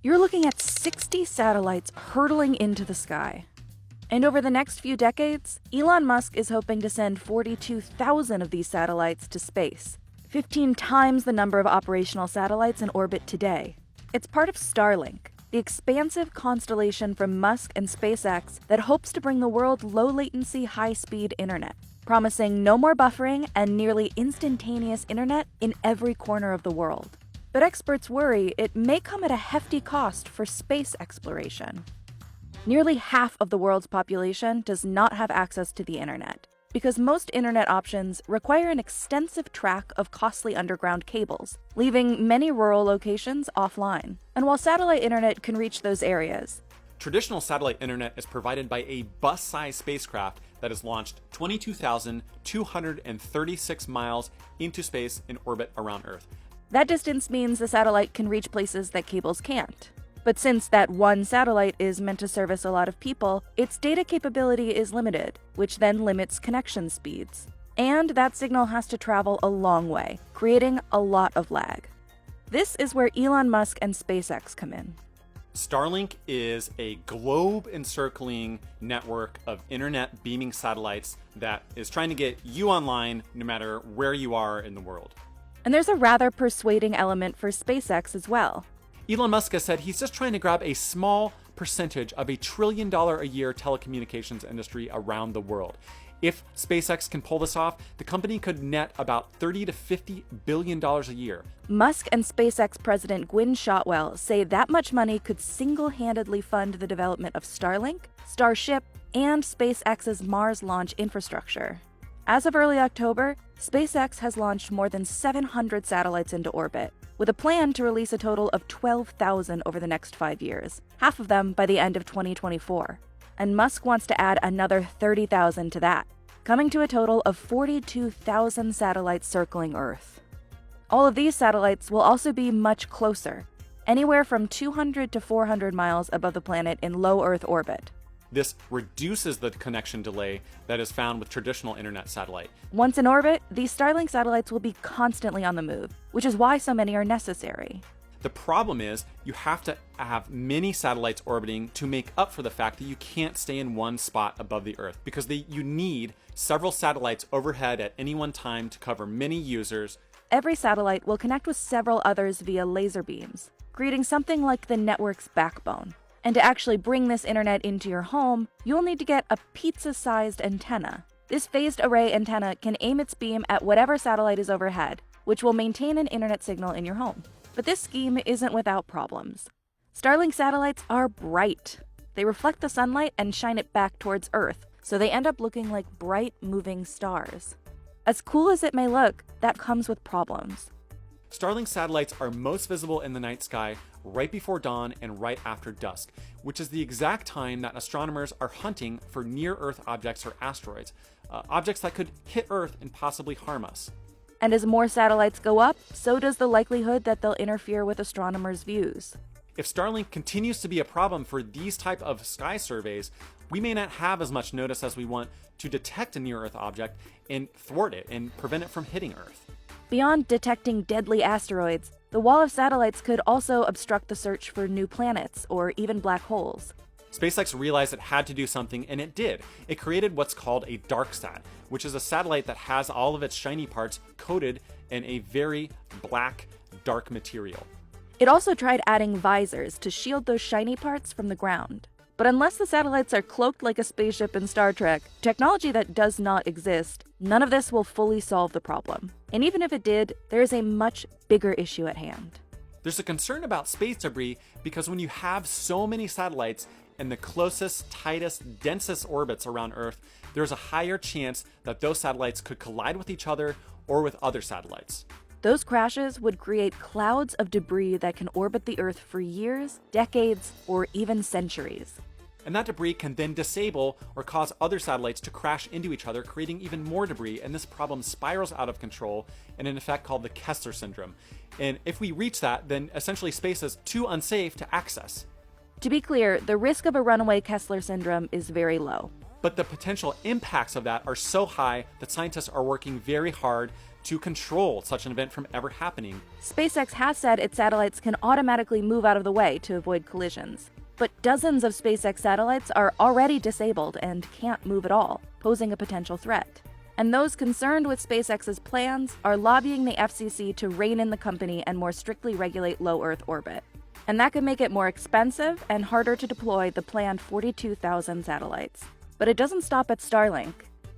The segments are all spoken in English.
You're looking at 60 satellites hurtling into the sky. And over the next few decades, Elon Musk is hoping to send 42,000 of these satellites to space, 15 times the number of operational satellites in orbit today. It's part of Starlink, the expansive constellation from Musk and SpaceX that hopes to bring the world low-latency, high-speed internet, promising no more buffering and nearly instantaneous internet in every corner of the world. But experts worry it may come at a hefty cost for space exploration. Nearly half of the world's population does not have access to the internet, because most internet options require an extensive track of costly underground cables, leaving many rural locations offline. And while satellite internet can reach those areas, traditional satellite internet is provided by a bus-sized spacecraft that is launched 22,236 miles into space in orbit around Earth. That distance means the satellite can reach places that cables can't. But since that one satellite is meant to service a lot of people, its data capability is limited, which then limits connection speeds. And that signal has to travel a long way, creating a lot of lag. This is where Elon Musk and SpaceX come in. Starlink is a globe-encircling network of internet beaming satellites that is trying to get you online no matter where you are in the world. And there's a rather persuading element for SpaceX as well. Elon Musk has said he's just trying to grab a small percentage of $1 trillion a year telecommunications industry around the world. If SpaceX can pull this off, the company could net about $30 to $50 billion a year. Musk and SpaceX President Gwynne Shotwell say that much money could single-handedly fund the development of Starlink, Starship, and SpaceX's Mars launch infrastructure. As of early October, SpaceX has launched more than 700 satellites into orbit, with a plan to release a total of 12,000 over the next 5 years, half of them by the end of 2024. And Musk wants to add another 30,000 to that, coming to a total of 42,000 satellites circling Earth. All of these satellites will also be much closer, anywhere from 200 to 400 miles above the planet in low Earth orbit. This reduces the connection delay that is found with traditional internet satellite. Once in orbit, these Starlink satellites will be constantly on the move, which is why so many are necessary. The problem is you have to have many satellites orbiting to make up for the fact that you can't stay in one spot above the Earth, because you need several satellites overhead at any one time to cover many users. Every satellite will connect with several others via laser beams, creating something like the network's backbone. And to actually bring this internet into your home, you'll need to get a pizza-sized antenna. This phased array antenna can aim its beam at whatever satellite is overhead, which will maintain an internet signal in your home. But this scheme isn't without problems. Starlink satellites are bright. They reflect the sunlight and shine it back towards Earth, so they end up looking like bright, moving stars. As cool as it may look, that comes with problems. Starlink satellites are most visible in the night sky right before dawn and right after dusk, which is the exact time that astronomers are hunting for near-Earth objects or asteroids, objects that could hit Earth and possibly harm us. And as more satellites go up, so does the likelihood that they'll interfere with astronomers' views. If Starlink continues to be a problem for these type of sky surveys, we may not have as much notice as we want to detect a near-Earth object and thwart it and prevent it from hitting Earth. Beyond detecting deadly asteroids, the wall of satellites could also obstruct the search for new planets or even black holes. SpaceX realized it had to do something, and it did. It created what's called a darksat, which is a satellite that has all of its shiny parts coated in a very black, dark material. It also tried adding visors to shield those shiny parts from the ground. But unless the satellites are cloaked like a spaceship in Star Trek, technology that does not exist, none of this will fully solve the problem. And even if it did, there is a much bigger issue at hand. There's a concern about space debris because when you have so many satellites in the closest, tightest, densest orbits around Earth, there's a higher chance that those satellites could collide with each other or with other satellites. Those crashes would create clouds of debris that can orbit the Earth for years, decades, or even centuries. And that debris can then disable or cause other satellites to crash into each other, creating even more debris, and this problem spirals out of control in an effect called the Kessler syndrome. And if we reach that, then essentially space is too unsafe to access. To be clear, the risk of a runaway Kessler syndrome is very low. But the potential impacts of that are so high that scientists are working very hard to control such an event from ever happening. SpaceX has said its satellites can automatically move out of the way to avoid collisions. But dozens of SpaceX satellites are already disabled and can't move at all, posing a potential threat. And those concerned with SpaceX's plans are lobbying the FCC to rein in the company and more strictly regulate low Earth orbit. And that could make it more expensive and harder to deploy the planned 42,000 satellites. But it doesn't stop at Starlink.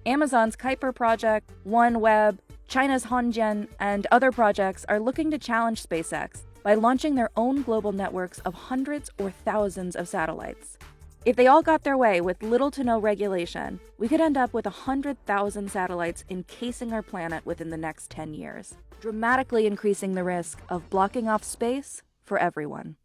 Amazon's Kuiper project, OneWeb, China's Hongjian, and other projects are looking to challenge SpaceX by launching their own global networks of hundreds or thousands of satellites. If they all got their way with little to no regulation, we could end up with 100,000 satellites encasing our planet within the next 10 years, dramatically increasing the risk of blocking off space for everyone.